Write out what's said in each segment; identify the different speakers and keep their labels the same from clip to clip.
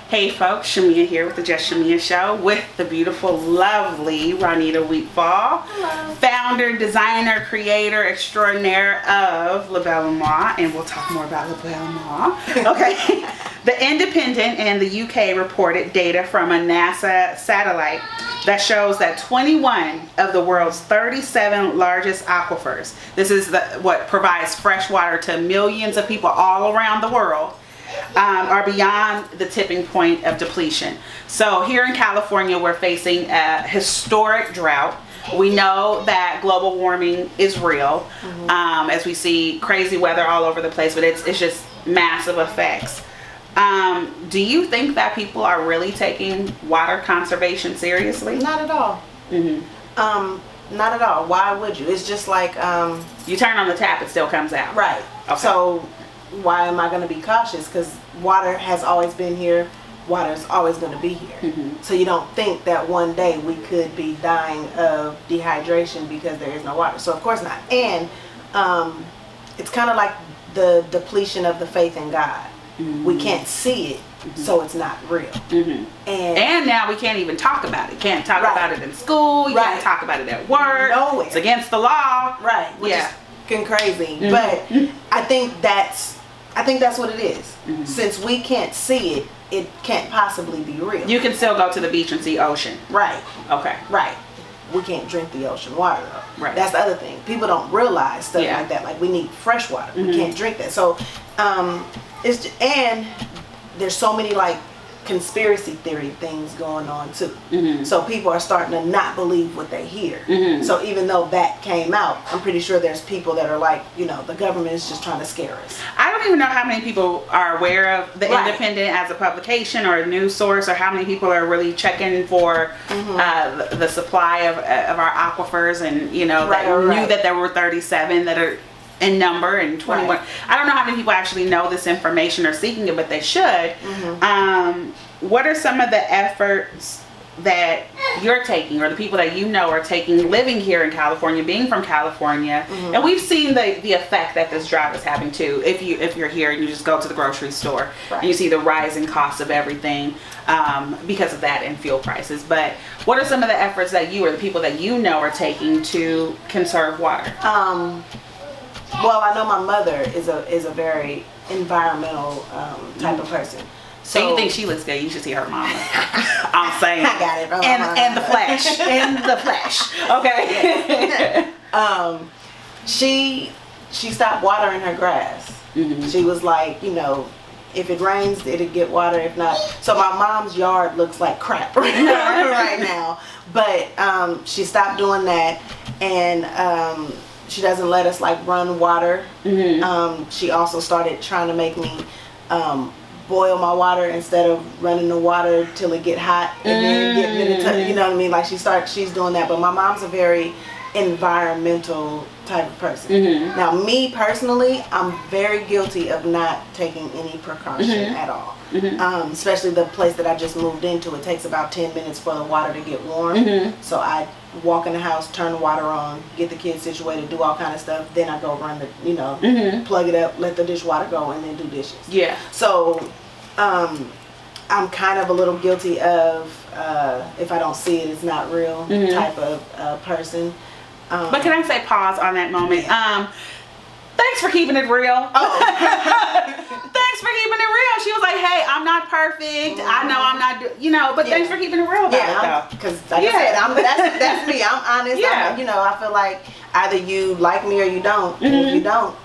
Speaker 1: Hey folks, Chamia here with the Just Chamia Show with the beautiful, lovely Ronita Wheatfall.
Speaker 2: Hello.
Speaker 1: Founder, designer, creator extraordinaire of Belle Moi, and we'll talk more about Belle Moi. Okay. The Independent and the UK reported data from a NASA satellite that shows that 21 of the world's 37 largest aquifers, this is what provides fresh water to millions of people all around the world, are beyond the tipping point of depletion. So here in California, we're facing a historic drought. We know that global warming is real, as we see crazy weather all over the place, but it's just massive effects. Do you think that people are really taking water conservation seriously?
Speaker 2: Not at all. Not at all. Why would you? It's just like
Speaker 1: you turn on the tap, it still comes out.
Speaker 2: Right.
Speaker 1: Okay.
Speaker 2: So why am I going to be cautious? Because water has always been here. Water is always going to be here. So you don't think that one day we could be dying of dehydration because there is no water. So of course not. And it's kind of like the depletion of the faith in God. We can't see it, so it's not real.
Speaker 1: And now we can't even talk about it. Can't talk about it in school. You can't talk about it at work.
Speaker 2: Nowhere.
Speaker 1: It's against the law.
Speaker 2: Right. Which is fucking crazy. But I think that's what it is. Since we can't see it, it can't possibly be real.
Speaker 1: You can still go to the beach and see ocean.
Speaker 2: Right.
Speaker 1: Okay.
Speaker 2: Right. We can't drink the ocean water though.
Speaker 1: Right.
Speaker 2: That's the other thing. People don't realize stuff like that. Like we need fresh water. We can't drink that. So and there's so many like conspiracy theory things going on too. So people are starting to not believe what they hear. So even though that came out, I'm pretty sure there's people that are like, the government is just trying to scare us.
Speaker 1: I don't even know how many people are aware of the Independent as a publication or a news source, or how many people are really checking for the supply of our aquifers, and knew that there were 37 that are in number, and 21. I don't know how many people actually know this information or seeking it, but they should. What are some of the efforts that you're taking, or the people that you know are taking, living here in California, being from California? And we've seen the effect that this drought is having too. If you're here and you just go to the grocery store, and you see the rising cost of everything because of that and fuel prices. But what are some of the efforts that you or the people that you know are taking to conserve water?
Speaker 2: Well, I know my mother is a very environmental type of person.
Speaker 1: So you think she looks good? You should see her mama. I'm saying.
Speaker 2: I got it.
Speaker 1: And the flesh. In the flesh. Okay.
Speaker 2: She stopped watering her grass. She was like, if it rains, it'll get water. If not, so my mom's yard looks like crap right now. But she stopped doing that, and she doesn't let us like run water. She also started trying to make me boil my water instead of running the water till it get hot and then get you know what I mean? Like she's doing that. But my mom's a very environmental type of person. Now me personally, I'm very guilty of not taking any precaution at all. Especially the place that I just moved into, it takes about 10 minutes for the water to get warm. So I walk in the house, turn the water on, get the kids situated, do all kind of stuff, then I go run the plug it up, let the dishwater go, and then do dishes. So I'm kind of a little guilty of if I don't see it, it's not real type of person.
Speaker 1: But can I say pause on that moment? Thanks for keeping it real. Thanks for keeping it real. She was like, hey, I'm not perfect. I know I'm not, but thanks for keeping it real about it, though.
Speaker 2: Because like I said, that's me. I'm honest. I feel like either you like me or you don't. And if you don't.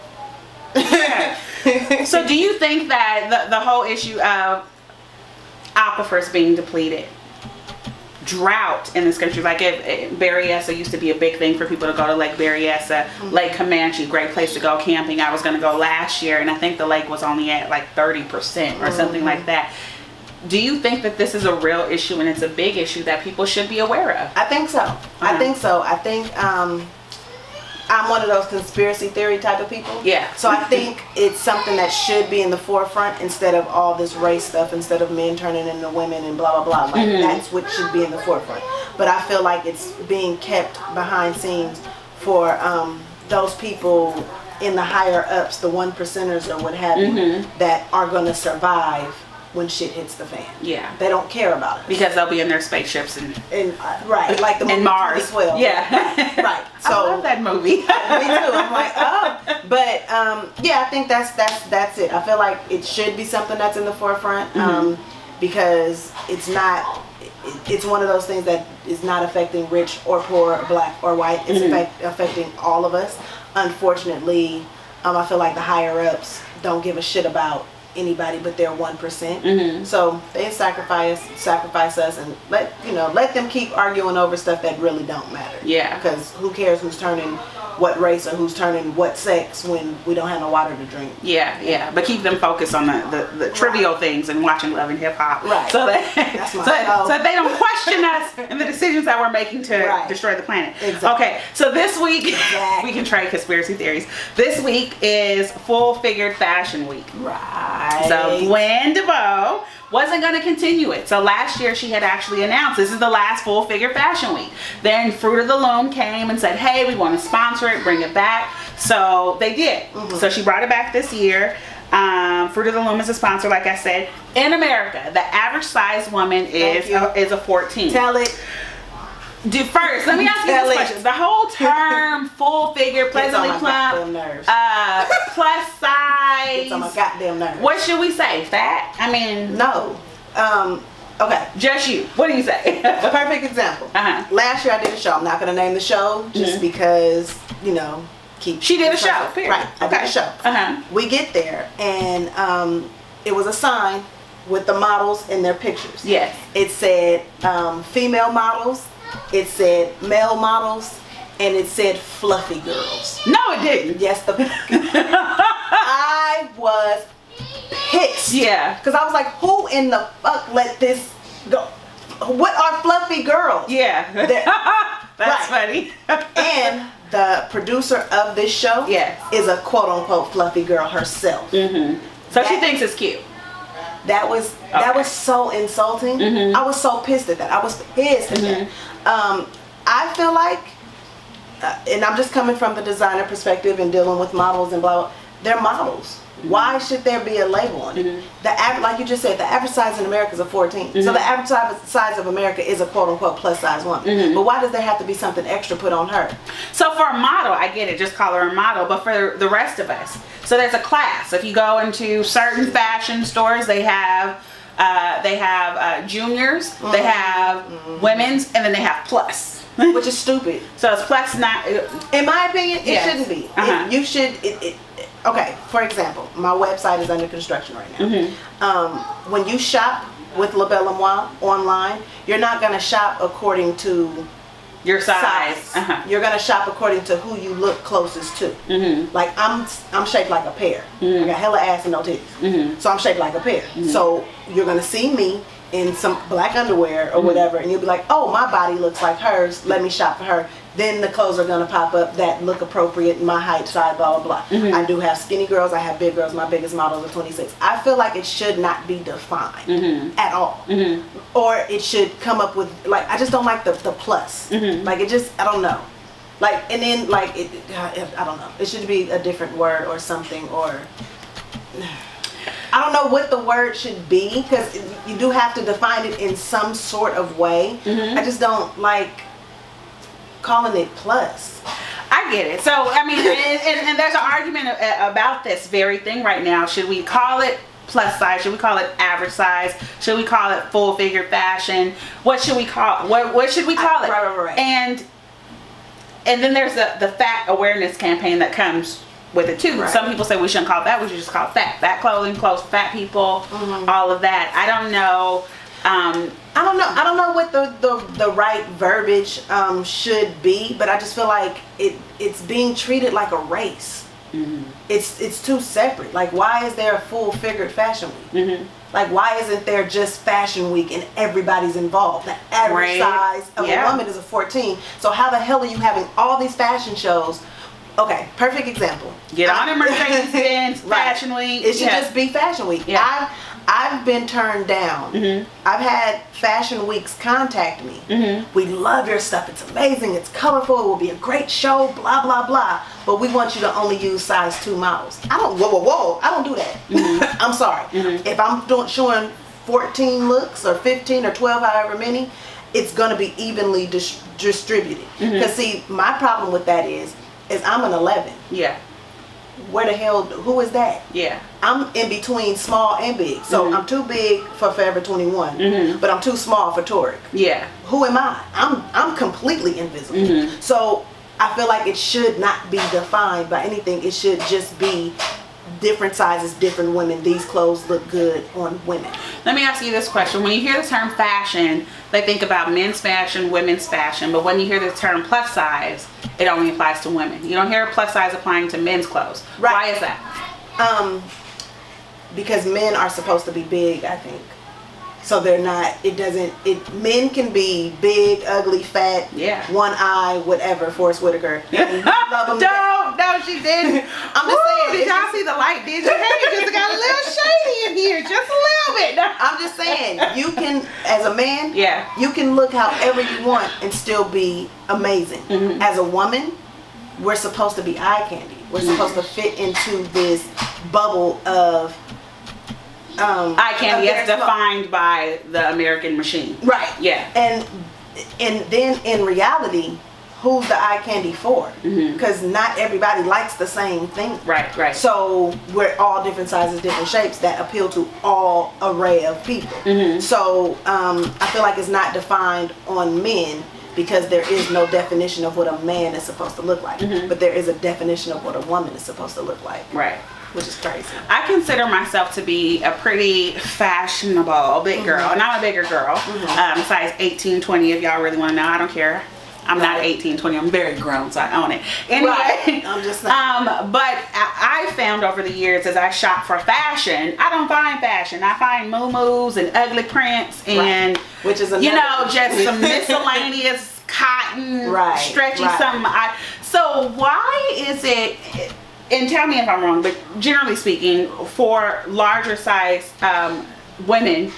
Speaker 1: So do you think that the whole issue of aquifers being depleted, drought in this country, like Berryessa used to be a big thing for people to go to Lake Berryessa, Lake Comanche, great place to go camping. I was going to go last year, and I think the lake was only at like 30% or something like that. Do you think that this is a real issue, and it's a big issue that people should be aware of?
Speaker 2: I think so. I think I'm one of those conspiracy theory type of people. So I think it's something that should be in the forefront instead of all this race stuff, instead of men turning into women and blah, blah, blah. Like that's what should be in the forefront. But I feel like it's being kept behind scenes for those people in the higher ups, the 1%ers or what have you, that are going to survive when shit hits the fan.
Speaker 1: Yeah.
Speaker 2: They don't care about it.
Speaker 1: Because they'll be in their spaceships and
Speaker 2: right, like the movie
Speaker 1: and Mars.
Speaker 2: 2012.
Speaker 1: Yeah.
Speaker 2: Right. So
Speaker 1: I love that movie.
Speaker 2: me too. I'm like, oh. But yeah, I think that's it. I feel like it should be something that's in the forefront because it's not. It's one of those things that is not affecting rich or poor, black or white. It's affecting all of us. Unfortunately, I feel like the higher ups don't give a shit about anybody but their 1%. So they sacrifice us, and let them keep arguing over stuff that really don't matter.
Speaker 1: Yeah.
Speaker 2: Because who cares who's turning what race or who's turning what sex when we don't have no water to drink?
Speaker 1: Yeah. But keep them focused on the trivial things and watching Love and Hip Hop.
Speaker 2: Right.
Speaker 1: So that so they don't question us and the decisions that we're making to destroy the planet.
Speaker 2: Exactly.
Speaker 1: Okay. So this week we can trade conspiracy theories. This week is Full Figured Fashion Week.
Speaker 2: Right.
Speaker 1: So Gwen DeVoe wasn't going to continue it. So last year she had actually announced this is the last Full Figure Fashion Week. Then Fruit of the Loom came and said, hey, we want to sponsor it, bring it back. So they did. So she brought it back this year. Fruit of the Loom is a sponsor, like I said. In America, the average size woman is a 14.
Speaker 2: Tell it.
Speaker 1: First, let me ask you this question. The whole term full figure, pleasantly plump, plus size.
Speaker 2: It's on my goddamn nerves.
Speaker 1: What should we say? Fat? I mean,
Speaker 2: no. Okay.
Speaker 1: Just you. What do you say?
Speaker 2: A perfect example. Last year I did a show. I'm not going to name the show just because,
Speaker 1: She did a show. Period.
Speaker 2: Right. I did a show. We get there and it was a sign with the models and their pictures.
Speaker 1: Yes.
Speaker 2: It said female models. It said male models, and it said fluffy girls.
Speaker 1: No, it didn't.
Speaker 2: Yes, I was pissed.
Speaker 1: Yeah.
Speaker 2: Because I was like, who in the fuck let this go? What are fluffy girls?
Speaker 1: Yeah. That's funny.
Speaker 2: And the producer of this show is a quote unquote fluffy girl herself.
Speaker 1: So she thinks it's cute.
Speaker 2: That was so insulting. I was so pissed at that. I was pissed at that. I feel like, and I'm just coming from the designer perspective and dealing with models and blah, blah, they're models. Why should there be a label on it? Like you just said, the average size in America is a 14. So the average size of America is a quote unquote plus size woman. But why does there have to be something extra put on her?
Speaker 1: So for a model, I get it, just call her a model. But for the rest of us, so there's a class. If you go into certain fashion stores, they have juniors, they have women's, and then they have plus.
Speaker 2: Which is stupid.
Speaker 1: So it's plus not.
Speaker 2: In my opinion, it shouldn't be. You should. Okay, for example, my website is under construction right now. When you shop with Belle Moi online, you're not going to shop according to
Speaker 1: your size.
Speaker 2: You're going to shop according to who you look closest to. Like I'm shaped like a pear. I got hella ass and no titties. So I'm shaped like a pear. So you're going to see me in some black underwear or whatever, and you'll be like, oh, my body looks like hers, let me shop for her. Then the clothes are going to pop up that look appropriate in my height, size, blah, blah, blah. I do have skinny girls, I have big girls. My biggest model is 26. I feel like it should not be defined at all. Or it should come up with, like, I just don't like the plus. Like, it just, I don't know. Like, and then, like, I don't know. It should be a different word or something, or I don't know what the word should be, because you do have to define it in some sort of way. I just don't like calling it plus.
Speaker 1: I get it. So, I mean, and there's an argument about this very thing right now. Should we call it plus size? Should we call it average size? Should we call it full figure fashion? What should we call it? What should we call it?
Speaker 2: Right.
Speaker 1: And then there's the fat awareness campaign that comes with it too. Some people say we shouldn't call it that. We should just call it fat. Fat clothing, clothes for fat people, all of that. I don't know.
Speaker 2: I don't know what the right verbiage should be, but I just feel like it's being treated like a race. It's too separate. Like, why is there a full figured fashion week? Like, why isn't there just fashion week and everybody's involved? The average size of a woman is a 14. So how the hell are you having all these fashion shows? Okay, perfect example.
Speaker 1: Get on a Mercedes-Benz Fashion Week.
Speaker 2: It should just be Fashion Week. I've been turned down. I've had Fashion Weeks contact me. We love your stuff. It's amazing. It's colorful. It will be a great show. Blah blah blah. But we want you to only use size 2 models. I don't. Whoa. I don't do that. I'm sorry. If I'm showing 14 looks or 15 or 12, however many, it's going to be evenly distributed. Because see, my problem with that is I'm an 11.
Speaker 1: Yeah.
Speaker 2: Where the hell, who is that?
Speaker 1: Yeah.
Speaker 2: I'm in between small and big. So I'm too big for Forever 21, but I'm too small for Toric.
Speaker 1: Yeah.
Speaker 2: Who am I? I'm completely invisible. So I feel like it should not be defined by anything. It should just be different sizes, different women. These clothes look good on women.
Speaker 1: Let me ask you this question. When you hear the term fashion, they think about men's fashion, women's fashion. But when you hear the term plus size, it only applies to women. You don't hear plus size applying to men's clothes.
Speaker 2: Right.
Speaker 1: Why is that?
Speaker 2: Because men are supposed to be big, I think. So they're not, men can be big, ugly, fat, one eye, whatever, Forrest Whitaker. Love them.
Speaker 1: No, she didn't.
Speaker 2: I'm just saying.
Speaker 1: Did y'all see the light? Did you? Hey, just got a little shady in here, just a little bit. No.
Speaker 2: I'm just saying, you can, as a man,
Speaker 1: Yeah.
Speaker 2: you can look however you want and still be amazing. As a woman, we're supposed to be eye candy. We're supposed to fit into this bubble of
Speaker 1: eye candy as defined by the American machine.
Speaker 2: Right.
Speaker 1: Yeah.
Speaker 2: And then in reality, who's the eye candy for? Because not everybody likes the same thing.
Speaker 1: Right.
Speaker 2: So we're all different sizes, different shapes that appeal to all array of people. So I feel like it's not defined on men because there is no definition of what a man is supposed to look like. But there is a definition of what a woman is supposed to look like.
Speaker 1: Right.
Speaker 2: Which is crazy.
Speaker 1: I consider myself to be a pretty fashionable big girl, and I'm a bigger girl, size 18, 20 if y'all really want to know. I don't care. I'm not 18, 20. I'm very grown, so I own it. Anyway,
Speaker 2: I'm just saying.
Speaker 1: but I found over the years as I shop for fashion, I don't find fashion. I find moo-moos and ugly prints and,
Speaker 2: which is
Speaker 1: just some miscellaneous cotton, stretchy something. So why is it... And tell me if I'm wrong, but generally speaking, for larger size women,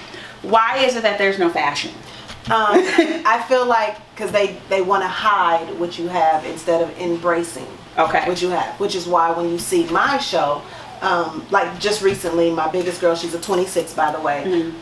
Speaker 1: why is it that there's no fashion?
Speaker 2: I feel like because they want to hide what you have instead of embracing what you have, which is why when you see my show, like just recently, my biggest girl, she's a 26 by the way,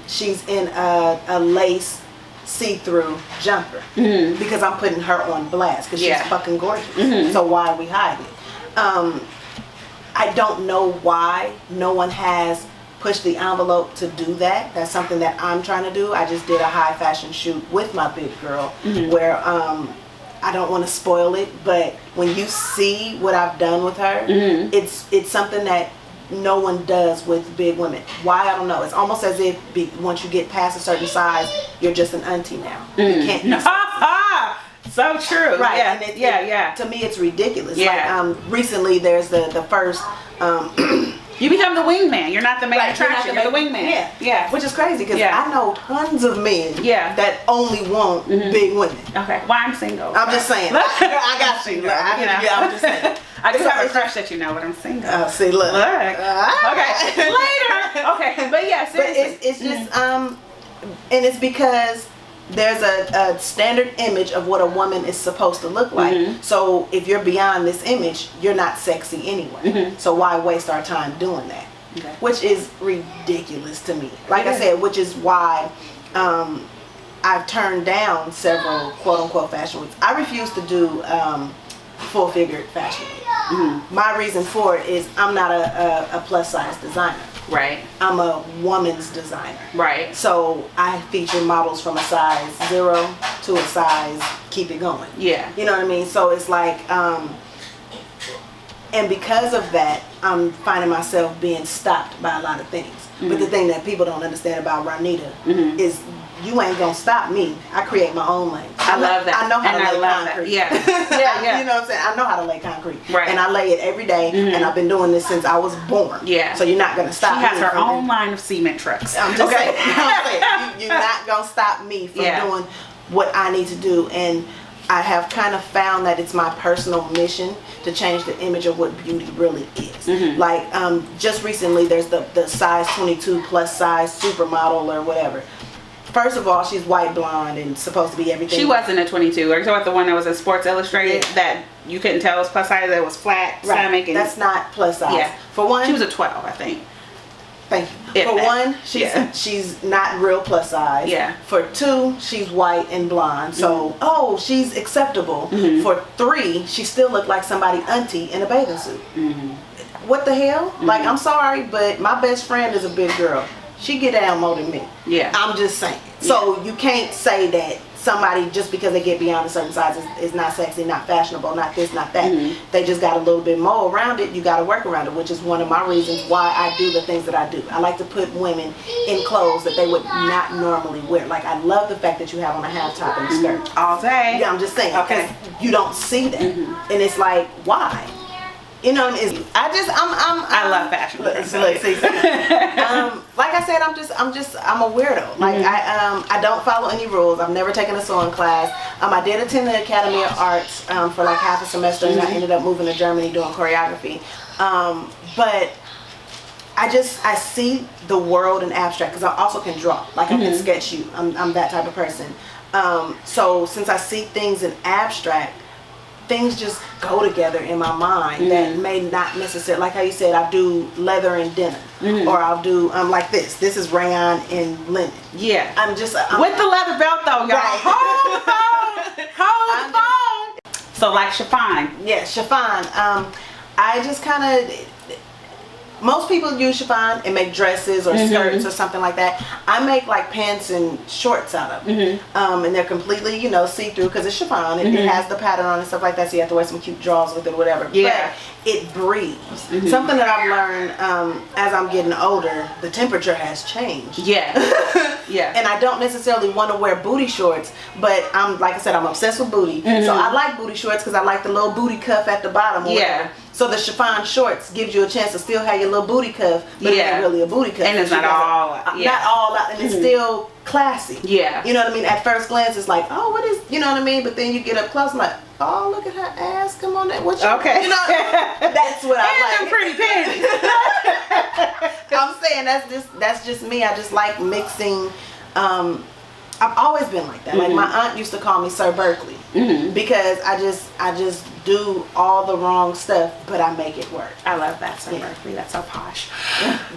Speaker 2: she's in a lace see-through jumper because I'm putting her on blast because she's fucking gorgeous. So why are we hiding? I don't know why no one has pushed the envelope to do that. That's something that I'm trying to do. I just did a high fashion shoot with my big girl where I don't want to spoil it, but when you see what I've done with her, it's something that no one does with big women. Why? I don't know. It's almost as if once you get past a certain size, you're just an auntie now. You can't be
Speaker 1: so true.
Speaker 2: Right.
Speaker 1: Yeah.
Speaker 2: And to me, it's ridiculous. Like recently, there's the first.
Speaker 1: You become the wingman. You're not the main attraction. You're the wingman. Yeah.
Speaker 2: Which is crazy because I know tons of men that only want big women.
Speaker 1: Okay. Well, I'm single.
Speaker 2: I'm just saying. I got you. I'm just saying.
Speaker 1: I just have a crush that you know, but I'm single.
Speaker 2: See, look.
Speaker 1: Okay. Later. Okay. But yes,
Speaker 2: but it's just and it's because there's a standard image of what a woman is supposed to look like. So if you're beyond this image, you're not sexy anyway. So why waste our time doing that? Which is ridiculous to me. Like I said, which is why I've turned down several quote-unquote fashion weeks. I refuse to do full-figured fashion week. My reason for it is I'm not a plus-size designer.
Speaker 1: Right.
Speaker 2: I'm a woman's designer.
Speaker 1: Right.
Speaker 2: So I feature models from a size 0 to a size keep it going.
Speaker 1: Yeah.
Speaker 2: You know what I mean? So it's like, and because of that, I'm finding myself being stopped by a lot of things. But the thing that people don't understand about Ronita is you ain't gonna stop me. I create my own lane.
Speaker 1: I love that.
Speaker 2: I know how to lay concrete.
Speaker 1: Yeah.
Speaker 2: You know what I'm saying? I know how to lay concrete.
Speaker 1: Right.
Speaker 2: And I lay it every day, and I've been doing this since I was born.
Speaker 1: Yeah.
Speaker 2: So you're not gonna stop me.
Speaker 1: She has her own line of cement trucks.
Speaker 2: I'm just saying. You're not gonna stop me from doing what I need to do. And I have kind of found that it's my personal mission to change the image of what beauty really is. Like just recently, there's the size 22 plus size supermodel or whatever. First of all, she's white blonde and supposed to be everything.
Speaker 1: She wasn't a 22. Are you talking about the one that was in Sports Illustrated that you couldn't tell was plus size? That was flat stomach. And
Speaker 2: that's not plus size.
Speaker 1: Yeah.
Speaker 2: For one,
Speaker 1: she was a 12, I think.
Speaker 2: Thank you. For one, she's not real plus size.
Speaker 1: Yeah.
Speaker 2: For two, she's white and blonde. So, she's acceptable. For three, she still looked like somebody auntie in a bathing suit. What the hell? Like, I'm sorry, but my best friend is a big girl. She get down more than me. Yeah. I'm just saying. So you can't say that somebody, just because they get beyond a certain size, is not sexy, not fashionable, not this, not that. They just got a little bit more around it. You got to work around it, which is one of my reasons why I do the things that I do. I like to put women in clothes that they would not normally wear. Like, I love the fact that you have on a half top and a skirt.
Speaker 1: All day.
Speaker 2: Yeah, I'm just saying. Okay. You don't see that. And it's like, why? You know, I
Speaker 1: love fashion.
Speaker 2: Look, like I said, I'm a weirdo. Like I don't follow any rules. I've never taken a sewing class. I did attend the Academy of Arts for like half a semester, and I ended up moving to Germany doing choreography. But I see the world in abstract, because I also can draw. Like I can sketch you. I'm that type of person. So since I see things in abstract, things just go together in my mind that may not necessarily, like how you said, I do leather and denim, or I'll do like this. This is rayon and linen. Yeah, I'm with the leather belt though, y'all. Right. Hold the phone. Hold the phone.
Speaker 1: So like chiffon.
Speaker 2: Yeah, chiffon. I just kind of. Most people use chiffon and make dresses or skirts or something like that. I make like pants and shorts out of it. And they're completely, see-through, because it's chiffon. It has the pattern on it and stuff like that, so you have to wear some cute drawers with it or whatever. Yeah. But it breathes. Something that I've learned as I'm getting older, the temperature has changed. Yeah. Yeah. And I don't necessarily want to wear booty shorts, but like I said, I'm obsessed with booty. So I like booty shorts because I like the little booty cuff at the bottom. Yeah. So the chiffon shorts gives you a chance to still have your little booty cuff, but it ain't really a booty cuff.
Speaker 1: And it's not all out.
Speaker 2: Not all out, and it's still classy. Yeah. You know what I mean? At first glance, it's like, oh, what is, you know what I mean? But then you get up close and like, oh, look at her ass. Come on, that. What you,
Speaker 1: okay.
Speaker 2: You know, that's what I like.
Speaker 1: And pretty panties.
Speaker 2: I'm saying that's just me. I just like mixing. I've always been like that. Like my aunt used to call me Sir Berkeley because I just do all the wrong stuff, but I make it work.
Speaker 1: I love that, Sir Berkeley. That's so posh.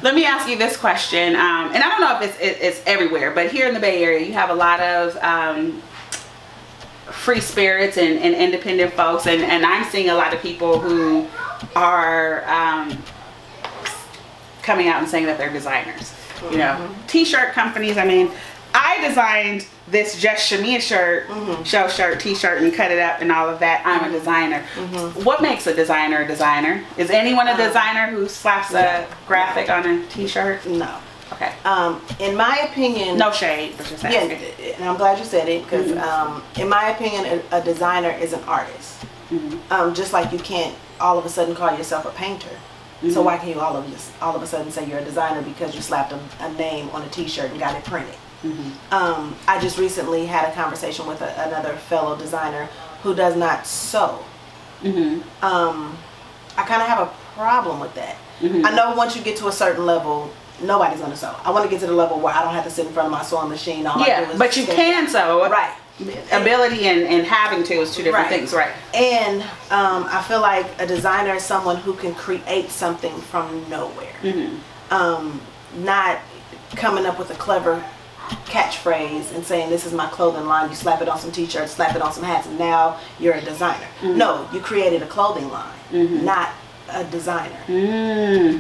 Speaker 1: Let me ask you this question, and I don't know if it's everywhere, but here in the Bay Area, you have a lot of free spirits and independent folks, and I'm seeing a lot of people who are coming out and saying that they're designers. You know, t-shirt companies. I mean, I designed this Just Chamia shirt, show shirt, t-shirt, and cut it up and all of that. I'm a designer. What makes a designer a designer? Is anyone a designer who slaps a graphic on a t-shirt?
Speaker 2: No.
Speaker 1: Okay.
Speaker 2: In my opinion,
Speaker 1: no shade, but just asking.
Speaker 2: Yeah, and I'm glad you said it, because in my opinion, a designer is an artist. Just like you can't all of a sudden call yourself a painter. So why can you all of a sudden say you're a designer because you slapped a name on a t-shirt and got it printed? I just recently had a conversation with another fellow designer who does not sew. I kind of have a problem with that. I know once you get to a certain level, nobody's going to sew. I want to get to the level where I don't have to sit in front of my sewing machine. All I do is
Speaker 1: but you can sew.
Speaker 2: Right.
Speaker 1: Ability and having to is two different things, right?
Speaker 2: And I feel like a designer is someone who can create something from nowhere. Not coming up with a clever catchphrase and saying this is my clothing line. You slap it on some t-shirts, slap it on some hats, and now you're a designer. No, you created a clothing line, not a designer.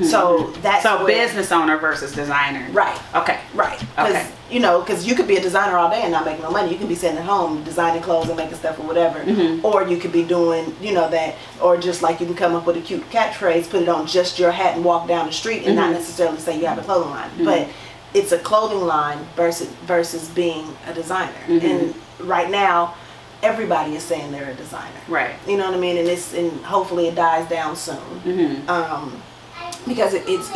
Speaker 2: So that's
Speaker 1: business owner versus designer.
Speaker 2: Right.
Speaker 1: Okay.
Speaker 2: Right. Because because you could be a designer all day and not make no money. You can be sitting at home designing clothes and making stuff or whatever. Or you could be doing that, or just like you can come up with a cute catchphrase, put it on just your hat and walk down the street and not necessarily say you have a clothing line. But it's a clothing line versus being a designer. And right now, everybody is saying they're a designer. Right. You know what I mean? And hopefully it dies down soon. Because it's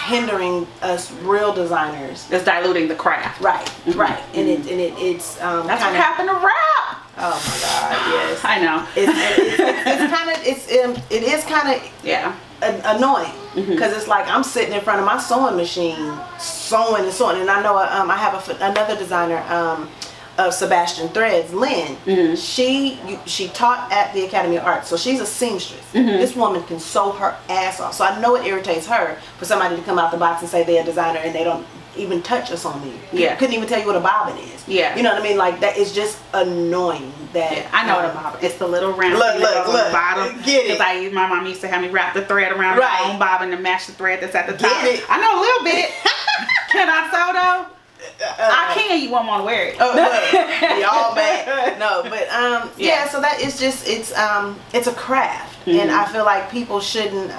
Speaker 2: hindering us real designers.
Speaker 1: It's diluting the craft.
Speaker 2: Right. Right. And it's
Speaker 1: that's what happened to rap.
Speaker 2: Oh my God! Yes.
Speaker 1: I know.
Speaker 2: It is kind of annoying because it's like I'm sitting in front of my sewing machine, sewing, and I know I have another designer, of Sebastian Threads, Lynn, she taught at the Academy of Arts, so she's a seamstress. This woman can sew her ass off. So I know it irritates her for somebody to come out the box and say they're a designer and they don't even touch us on me.
Speaker 1: Yeah.
Speaker 2: Couldn't even tell you what a bobbin is.
Speaker 1: Yeah.
Speaker 2: You know what I mean? Like, that is just annoying. That
Speaker 1: Yeah, I know what a bobbin. It's the little round thing that goes on the bottom.
Speaker 2: Get it?
Speaker 1: Because my mom used to have me wrap the thread around
Speaker 2: Right.
Speaker 1: my own bobbin to match the thread that's at the top.
Speaker 2: Get it?
Speaker 1: I know a little bit. Can I sew though? I can. You won't want to wear it.
Speaker 2: Oh, look, we all bad. No, but yeah. So that is just it's a craft, and I feel like people shouldn't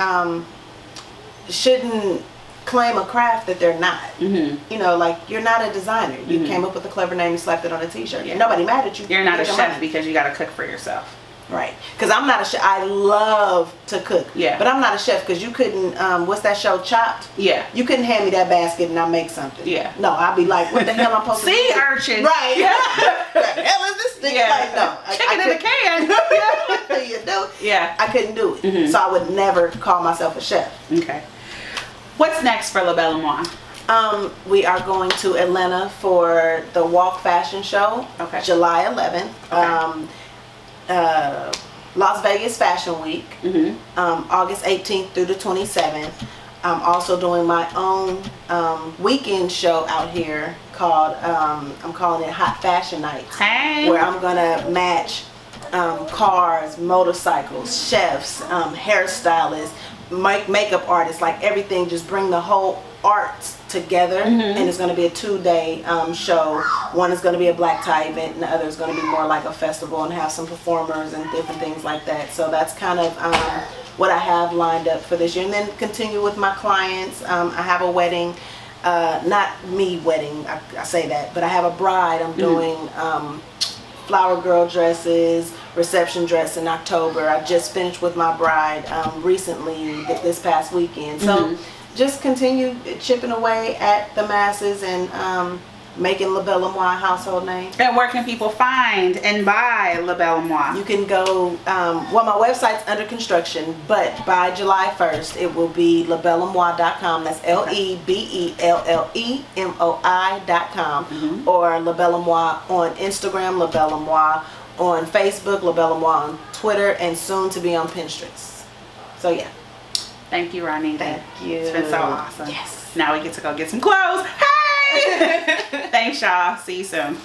Speaker 2: claim a craft that they're not. You know, like, you're not a designer. You came up with a clever name, you slapped it on a t-shirt.
Speaker 1: Yeah.
Speaker 2: Nobody mad at you.
Speaker 1: You're not a
Speaker 2: Get your
Speaker 1: chef
Speaker 2: money.
Speaker 1: because you got to cook for yourself.
Speaker 2: Right. Because I'm not a chef. I love to cook.
Speaker 1: Yeah.
Speaker 2: But I'm not a chef because you couldn't, what's that show, Chopped?
Speaker 1: Yeah.
Speaker 2: You couldn't hand me that basket and I'll make something.
Speaker 1: Yeah.
Speaker 2: No, I'll be like, what the hell am I supposed to do?
Speaker 1: Sea urchin.
Speaker 2: Right. The hell is this thing?
Speaker 1: Yeah.
Speaker 2: Like, no.
Speaker 1: Chicken in a can.
Speaker 2: What do you do?
Speaker 1: Yeah.
Speaker 2: I couldn't do it. So I would never call myself a chef.
Speaker 1: Okay. What's next for La Belle Moi?
Speaker 2: We are going to Atlanta for the Walk Fashion Show.
Speaker 1: Okay.
Speaker 2: July 11th.
Speaker 1: Okay.
Speaker 2: Las Vegas Fashion Week. August 18th through the 27th. I'm also doing my own weekend show out here called, I'm calling it Hot Fashion Nights.
Speaker 1: Hey.
Speaker 2: Where I'm gonna match cars, motorcycles, chefs, hairstylists, makeup artists, like everything. Just bring the whole arts together, and it's going to be a 2-day show. One is going to be a black tie event, and the other is going to be more like a festival and have some performers and different things like that. So that's kind of what I have lined up for this year, and then continue with my clients. I have a wedding, not me wedding, I say that, but I have a bride. I'm doing flower girl dresses, reception dress in October. I just finished with my bride recently, this past weekend. So just continue chipping away at the masses and making La Belle Moi a household name.
Speaker 1: And where can people find and buy La Belle Moi?
Speaker 2: You can go, well, my website's under construction, but by July 1st, it will be labellemoi.com. That's LeBellemoi.com, or La Belle Moi on Instagram, La Belle Moi on Facebook, La Belle Moi on Twitter, and soon to be on Pinterest. So yeah.
Speaker 1: Thank you, Ronita.
Speaker 2: Thank you.
Speaker 1: It's been so awesome.
Speaker 2: Yes.
Speaker 1: Now we get to go get some clothes. Hey! Thanks, y'all. See you soon.